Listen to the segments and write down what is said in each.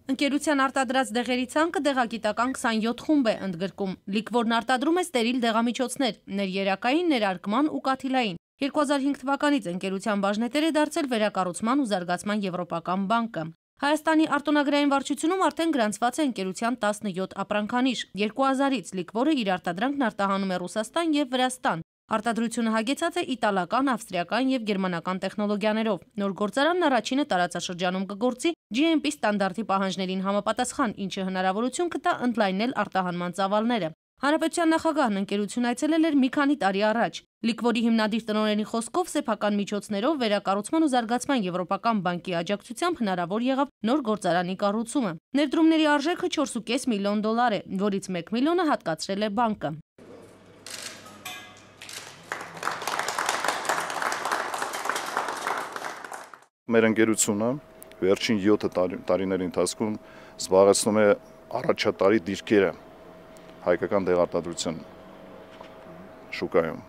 Ընկերության արտադրած դեղերի ցանկը դեղագիտական 27 խումբ է ընդգրկում։ Լիկվորն արտադրում է ստերիլ դեղամիջոցներ, ներերակային, ներարկման ու կաթիլային։ 2005 թվականից ընկերության բաժնետեր է դարձել Վերակառուցման ու զարգացման եվրոպական բանկը։ Հայաստանի արտոնագրային վարչությունում արդեն գրանցված է ընկերության 17 ապրանքանիշ։ 2000-ից Լիկվորը իր արտադրանքն արտահանում է Ռուսաստան և Վրաստան։ Արտադրությունը հագեցած է իտալական, ավստրիական և գերմանական տեխնոլոգիաներով։ Նոր գործարանն առաջինը տարածաշրջանում կգործի GMP ստանդարտի պահանջներին համապատասխան, ինչը հնարավորություն կտա ընդլայնել արտահանման ծավալները։ Հանրապետության նախագահն ընկերություն այցելել էր մի քանի տարի առաջ։ Լիկվորի հիմնադիր տնօրենի խոսքով սեփական միջոցներով Վերակառուցման ու զարգացման եվրոպական բանկի աջակցությամբ հնարավոր եղավ նոր գործարանի կառուցումը։ Ներդրումների արժեքը 4.5 միլիոն դոլար է, որից 1 միլիոնը հատկացրել է բանկը։ Մեր ընկերությունը վերջին 7 տարիների ընթացքում զբաղեցնում է առաջատարի դիրքերը հայկական դեղարտադրության շուկայում։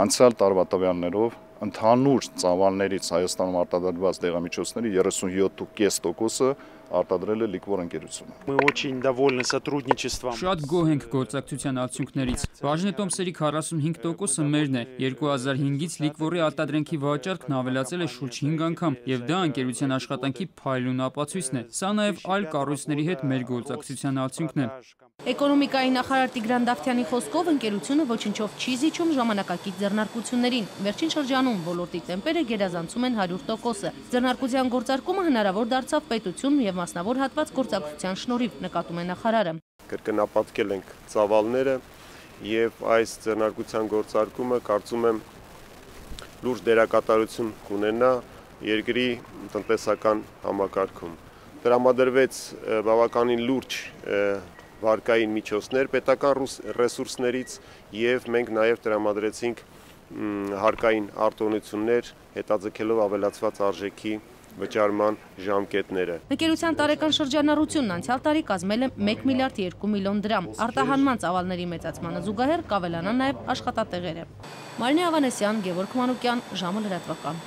Անցյալ տարվա տվյալներով ընդհանուր ծավալներից Հայաստանում արտադրված դեղամիջոցների 37.5%-ը արտադրել է Լիկվոր ընկերությունը։ Мы очень довольны сотрудничеством. Շատ գոհ ենք գործակցության արդյունքներից։ Բաժնետոմսերի 45%-ը մերն է։ 2005-ից Լիկվորի արտադրանքի վաճառքն ավելացել է շուրջ 5 անգամ, եւ դա ընկերության աշխատանքի փայլուն ապացույցն է։ Սա նաեւ այլ կառույցների հետ մեր գործակցության արդյունքն է։ Էկոնոմիկայի նախարար Տիգրան Դավթյանի խոսքով ընկերությունը ոչնչով չի զիջում ժամանակակից ձեռնարկություններին։ Վերջին շրջանում ոլորտի տեմպերը գերազանցում են 100%-ը։ Ձեռնարկության գործարկումը հնարավոր դարձավ պետություն եւ մասնավոր հատված գործակցության շնորհիվ, նկատում է նախարարը։ Կրկնապատկել ենք ծավալները եւ այս ձեռնարկության գործարկումը կարծում եմ լուրջ դերակատարություն կունենա երկրի տնտեսական համակարգում։ Տրամադրվեց բավականին լուրջ վարկային միջոցներ պետական ռեսուրսներից եւ մենք նաեւ տրամադրեցինք հարկային արտոնություններ հետաձգելով ավելացված արժեքի վճարման ժամկետները։ Ընկերության տարեկան շրջանառությունն անցյալ տարի կազմել է 1 միլիարդ 2 միլիոն դրամ։ Արտահանման ծավալների մեծացմանը զուգահեռ կավելանան նաեւ աշխատատեղերը։ Մարինե Ավանեսյան, Գևորգ Մանուկյան, ժամը լրատվական։